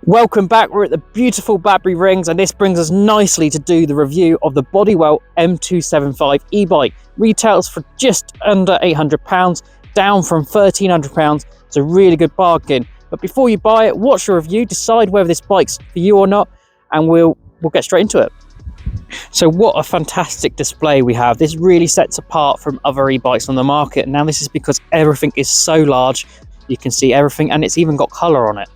Welcome back. We're at the beautiful Badbury Rings, and this brings us nicely to do the review of the Bodywel M275 e-bike. Retails for just under £800, down from £1,300. It's a really good bargain. But before you buy it, watch your review, decide whether this bike's for you or not, and we'll get straight into it. So what a fantastic display we have. This really sets apart from other e-bikes on the market. Now this is because everything is so large, you can see everything, and it's even got colour on it.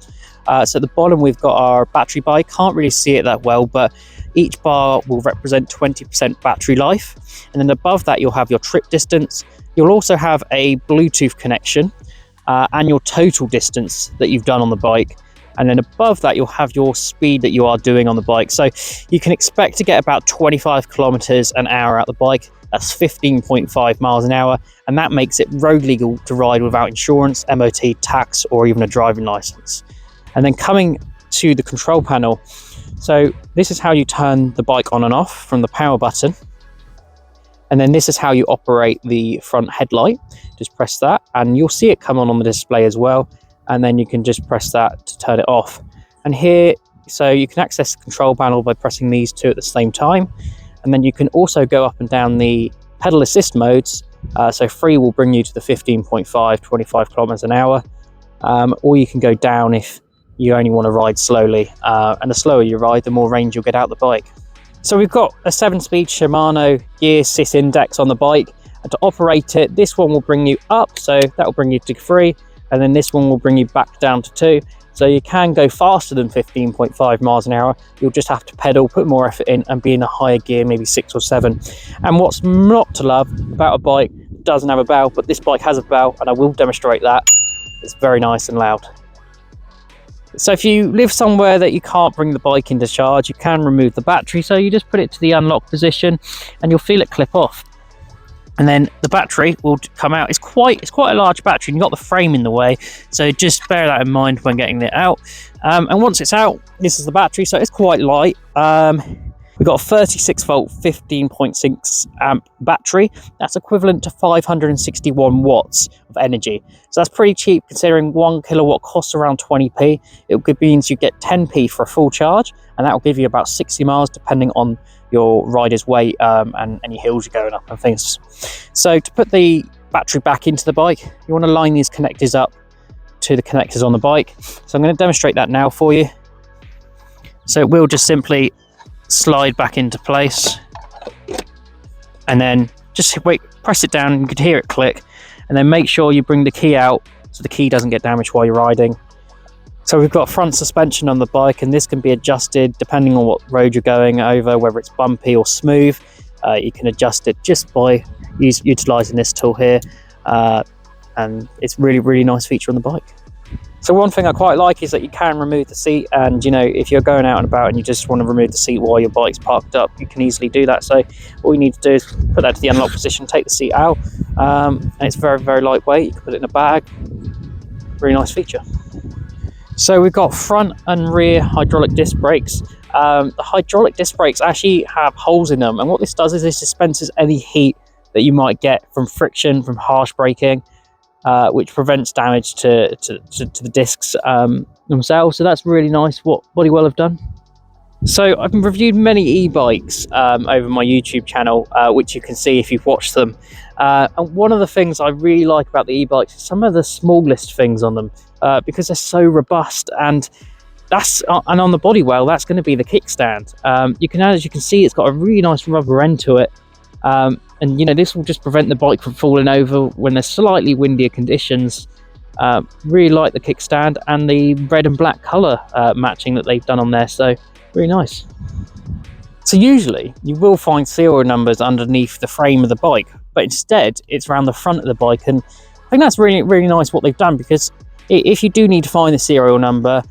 So at the bottom we've got our battery bar. Can't really see it that well, but each bar will represent 20% battery life, and then above that you'll have your trip distance. You'll also have a Bluetooth connection and your total distance that you've done on the bike, and then above that you'll have your speed that you are doing on the bike. So you can expect to get about 25 kilometers an hour out the bike. That's 15.5 miles an hour, and that makes it road legal to ride without insurance, MOT, tax, or even a driving license. And then coming to the control panel, so this is how you turn the bike on and off from the power button. And then this is how you operate the front headlight. Just press that and you'll see it come on the display as well. And then you can just press that to turn it off. And here, so you can access the control panel by pressing these two at the same time. And then you can also go up and down the pedal assist modes. So free will bring you to the 15.5, 25 kilometers an hour. Or you can go down if you only want to ride slowly, and the slower you ride, the more range you'll get out the bike. So we've got a 7-speed Shimano gear sys index on the bike, and to operate it, this one will bring you up, so that will bring you to 3, and then this one will bring you back down to 2. So you can go faster than 15.5 miles an hour. You'll just have to pedal, put more effort in, and be in a higher gear, maybe 6 or 7. And what's not to love about a bike that doesn't have a bell, but this bike has a bell, and I will demonstrate that. It's very nice and loud. So if you live somewhere that you can't bring the bike into charge, you can remove the battery. So you just put it to the unlock position and you'll feel it clip off. And then the battery will come out. It's quite a large battery, and you've got the frame in the way. So just bear that in mind when getting it out. And once it's out, this is the battery. So it's quite light. We've got a 36 volt, 15.6 amp battery. That's equivalent to 561 watts of energy. So that's pretty cheap considering 1 kilowatt costs around 20p. It means you get 10p for a full charge, and that will give you about 60 miles depending on your rider's weight and any hills you're going up and things. So to put the battery back into the bike, you want to line these connectors up to the connectors on the bike. So I'm going to demonstrate that now for you. So it will just simply slide back into place, and then just press it down. You can hear it click, and then make sure you bring the key out so the key doesn't get damaged while you're riding. So we've got front suspension on the bike, and this can be adjusted depending on what road you're going over, whether it's bumpy or smooth. You can adjust it just by utilizing this tool here, and it's really nice feature on the bike. So one thing I quite like is that you can remove the seat, and you know, if you're going out and about and you just want to remove the seat while your bike's parked up, you can easily do that. So all you need to do is put that to the unlock position, take the seat out, and it's very lightweight. You can put it in a bag. Really nice feature. So we've got front and rear hydraulic disc brakes. The hydraulic disc brakes actually have holes in them, and what this does is this dispenses any heat that you might get from friction, from harsh braking, which prevents damage to the discs themselves. So that's really nice what Bodywel have done. So I've reviewed many e-bikes over my YouTube channel, which you can see if you've watched them. And one of the things I really like about the e-bikes is some of the smallest things on them, because they're so robust. And on the Bodywel, that's going to be the kickstand. As you can see, it's got a really nice rubber end to it. And you know, this will just prevent the bike from falling over when there's slightly windier conditions. Really like the kickstand and the red and black colour matching that they've done on there, so really nice. So usually you will find serial numbers underneath the frame of the bike, but instead it's around the front of the bike, and I think that's really nice what they've done, because if you do need to find the serial number,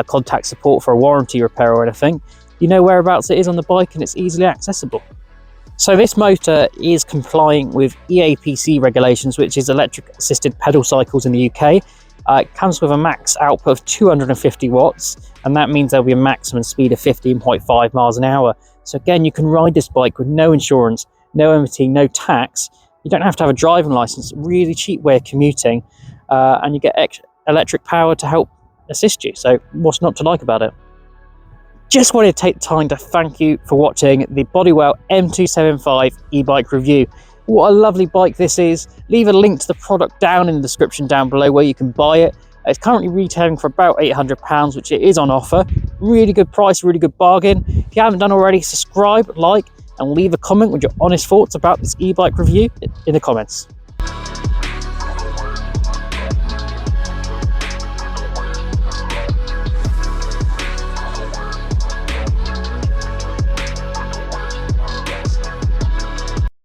contact support for a warranty repair or anything, you know whereabouts it is on the bike and it's easily accessible. So this motor is complying with EAPC regulations, which is electric assisted pedal cycles in the UK. It comes with a max output of 250 watts, and that means there'll be a maximum speed of 15.5 miles an hour. So again, you can ride this bike with no insurance, no MOT, no tax. You don't have to have a driving license. Really cheap way of commuting, and you get extra electric power to help assist you. So what's not to like about it? Just wanted to take time to thank you for watching the Bodywel M275 e-bike review. What a lovely bike this is. Leave a link to the product down in the description down below where you can buy it. It's currently retailing for about £800, which it is on offer. Really good price, really good bargain. If you haven't done already, subscribe, like, and leave a comment with your honest thoughts about this e-bike review in the comments.